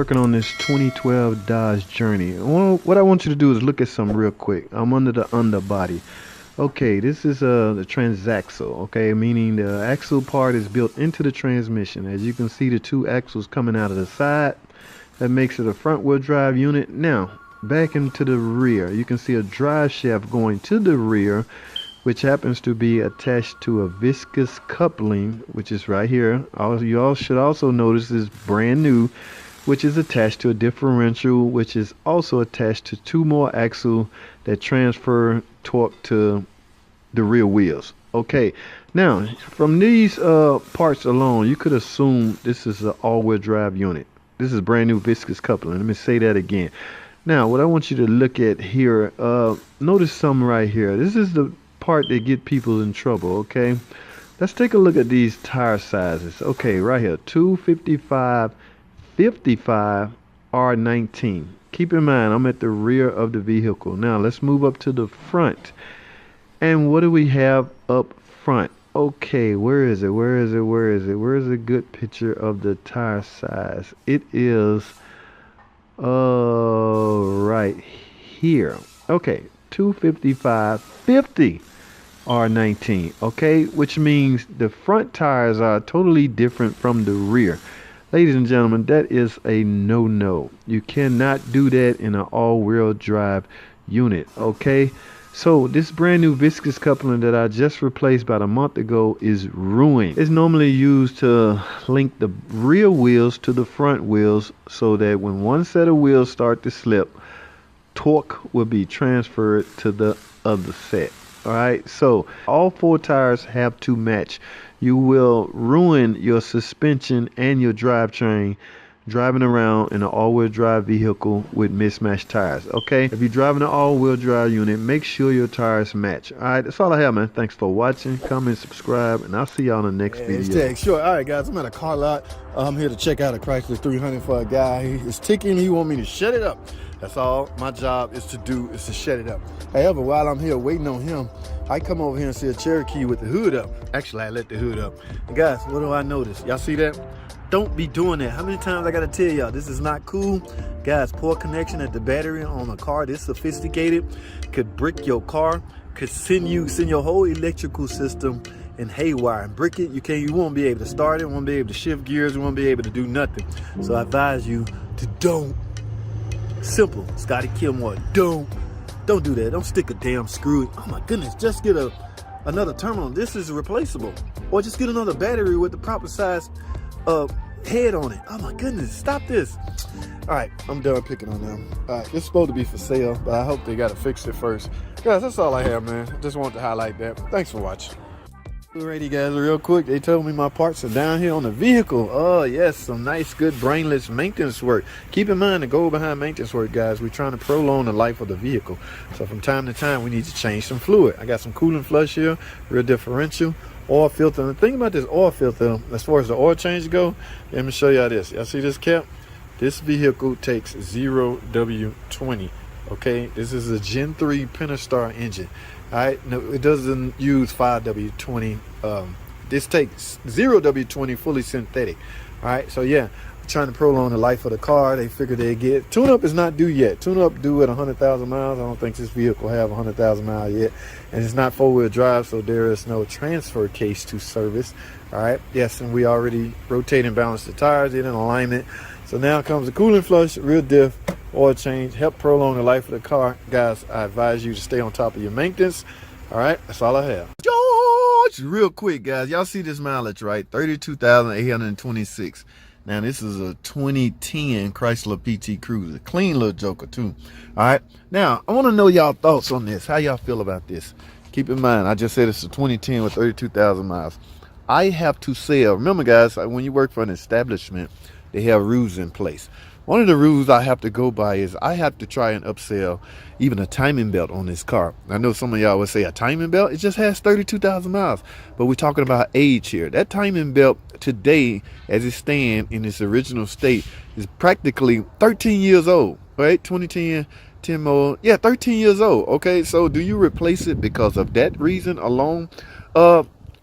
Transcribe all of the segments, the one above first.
working on this 2012 Dodge Journey. What I want you to do is look at something real quick. I'm under the underbody. Okay, this is the transaxle, okay, meaning the axle part is built into the transmission. As you can see, the two axles coming out of the side. That makes it a front wheel drive unit. Now, back into the rear, you can see a drive shaft going to the rear, which happens to be attached to a viscous coupling, which is right here. You all should also notice is brand new, which is attached to a differential, which is also attached to two more axles that transfer torque to the rear wheels. Okay, now from these parts alone, you could assume this is an all-wheel drive unit. This is brand new viscous coupling. Let me say that again. Now, what I want you to look at here, notice something right here. This is the part that get people in trouble. Okay, let's take a look at these tire sizes. Okay, right here, 255, 55, R19. Keep in mind, I'm at the rear of the vehicle. Now let's move up to the front. And what do we have up front? Okay, where is it? Where is it? Where is it? Where is a good picture of the tire size? It is right here. Okay, 255, 50, R19. Okay, which means the front tires are totally different from the rear. Ladies and gentlemen, that is a no-no. You cannot do that in an all-wheel drive unit, okay? So this brand new viscous coupling that I just replaced about a month ago is ruined. It's normally used to link the rear wheels to the front wheels so that when one set of wheels start to slip, torque will be transferred to the other set. All right, so all four tires have to match. You will ruin your suspension and your drivetrain driving around in an all-wheel drive vehicle with mismatched tires. Okay, if you're driving an all-wheel drive unit, make sure your tires match. All right, that's all I have, man. Thanks for watching. Comment, subscribe, and I'll see y'all in the next video. Sure. All right, guys, I'm at a car lot. I'm here to check out a Chrysler 300 for a guy. It's ticking. He want me to shut it up. That's all my job is to do, is to shut it up. However, while I'm here waiting on him, I come over here and see a Cherokee with the hood up. Actually, I let the hood up. And guys, what do I notice? Y'all see that? Don't be doing that. How many times I gotta tell y'all this is not cool? Guys, poor connection at the battery on a car this sophisticated could brick your car, could send your whole electrical system in haywire and brick it. You won't be able to start it, won't be able to shift gears, you won't be able to do nothing. So I advise you to don't. Simple, Scotty Kilmore, don't do that. Don't stick a damn screw. Oh my goodness, just get another terminal. This is replaceable. Or just get another battery with the proper size head on it. Oh my goodness, stop this. All right, I'm done picking on them. All right, it's supposed to be for sale, but I hope they got to fix it first. Guys, that's all I have, man. I just wanted to highlight that. Thanks for watching. Alrighty, guys, real quick, they told me my parts are down here on the vehicle. Oh yes, some nice good brainless maintenance work. Keep in mind the goal behind maintenance work, guys, we're trying to prolong the life of the vehicle. So from time to time we need to change some fluid. I got some coolant flush here, rear differential, oil filter. And the thing about this oil filter, as far as the oil change go, let me show y'all this. Y'all see this cap? This vehicle takes 0W20. Okay, this is a Gen 3 Pentastar engine. All right, no, it doesn't use 5W20. This takes 0W20 fully synthetic. All right, so yeah, trying to prolong the life of the car. They figured they'd get tune-up is not due yet. Tune-up due at 100,000 miles. I don't think this vehicle have 100,000 miles yet, and it's not four-wheel drive, so there is no transfer case to service. All right, yes, and we already rotate and balance the tires, they're in alignment. So now comes the coolant flush, rear diff, oil change, help prolong the life of the car. Guys, I advise you to stay on top of your maintenance. All right, that's all I have. George, real quick, guys, y'all see this mileage, right? 32,826. Now this is a 2010 Chrysler PT Cruiser, clean little joker too. All right, now I want to know y'all thoughts on this. How y'all feel about this? Keep in mind, I just said it's a 2010 with 32,000 miles. I have to sell. Remember, guys, when you work for an establishment, they have rules in place. One of the rules I have to go by is I have to try and upsell even a timing belt on this car. I know some of y'all would say a timing belt, it just has 32,000 miles, but we're talking about age here. That timing belt today, as it stands in its original state, is practically 13 years old, right? 2010, 10 more, yeah, 13 years old. Okay, so do you replace it because of that reason alone?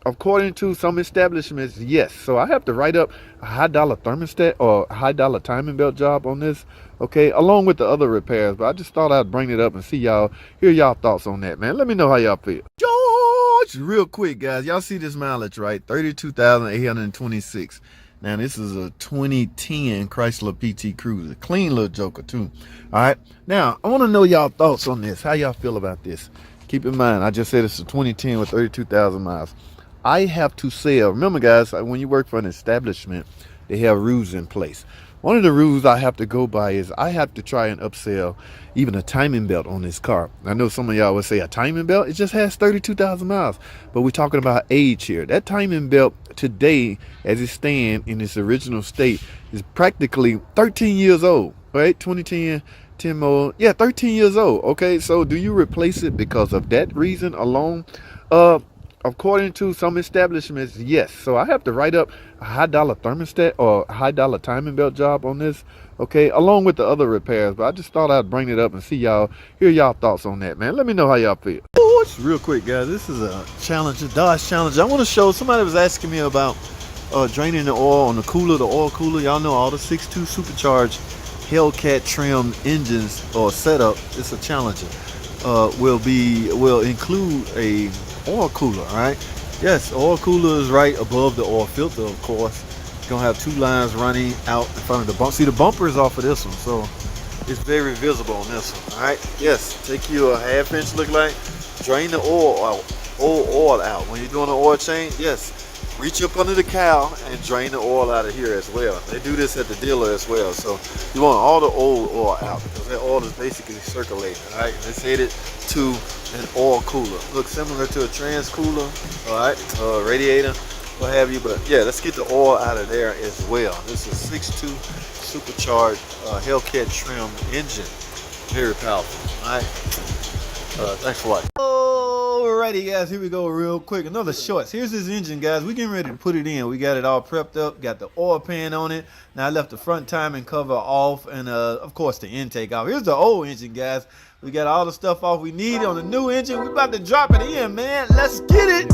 according to some establishments, yes. So I have to write up a high-dollar thermostat or a high-dollar timing belt job on this, okay, along with the other repairs. But I just thought I'd bring it up and hear y'all thoughts on that, man. Let me know how y'all feel. George, real quick, guys. Y'all see this mileage, right? 32,826. Now, this is a 2010 Chrysler PT Cruiser. Clean little joker, too. All right. Now, I want to know y'all thoughts on this. How y'all feel about this? Keep in mind, I just said it's a 2010 with 32,000 miles. I have to sell. Remember, guys, when you work for an establishment, they have rules in place. One of the rules I have to go by is I have to try and upsell even a timing belt on this car. I know some of y'all would say a timing belt, it just has 32,000 miles. But we're talking about age here. That timing belt today, as it stands in its original state, is practically 13 years old, right? 2010, 10 more, yeah, 13 years old. Okay, so do you replace it because of that reason alone? According to some establishments, yes. So I have to write up a high-dollar thermostat or a high-dollar timing belt job on this, okay, along with the other repairs. But I just thought I'd bring it up and hear y'all thoughts on that, man. Let me know how y'all feel. Real quick, guys, this is a Challenger, Dodge Challenger. I want to show, somebody was asking me about draining the oil on the cooler, the oil cooler. Y'all know all the 6.2 supercharged Hellcat trim engines or setup. It's a Challenger. Will include a oil cooler. All right, yes, oil cooler is right above the oil filter. Of course, it's gonna have two lines running out in front of the bumper. See, the bumper is off of this one, so it's very visible on this one. All right, yes, take you a half-inch, look like, drain the oil out, when you're doing an oil change. Yes, reach up under the cowl and drain the oil out of here as well. They do this at the dealer as well. So you want all the old oil out because that oil is basically circulating. All right, let's hit it to an oil cooler. Looks similar to a trans cooler, all right, radiator, what have you. But yeah, let's get the oil out of there as well. This is 6.2 supercharged Hellcat trim engine, very powerful. All right, thanks for watching. Alrighty, guys, here we go real quick. Another shorts. Here's this engine, guys. We're getting ready to put it in. We got it all prepped up, got the oil pan on it. Now I left the front timing cover off and of course the intake off. Here's the old engine, guys. We got all the stuff off we need on the new engine. We about to drop it in, man. Let's get it.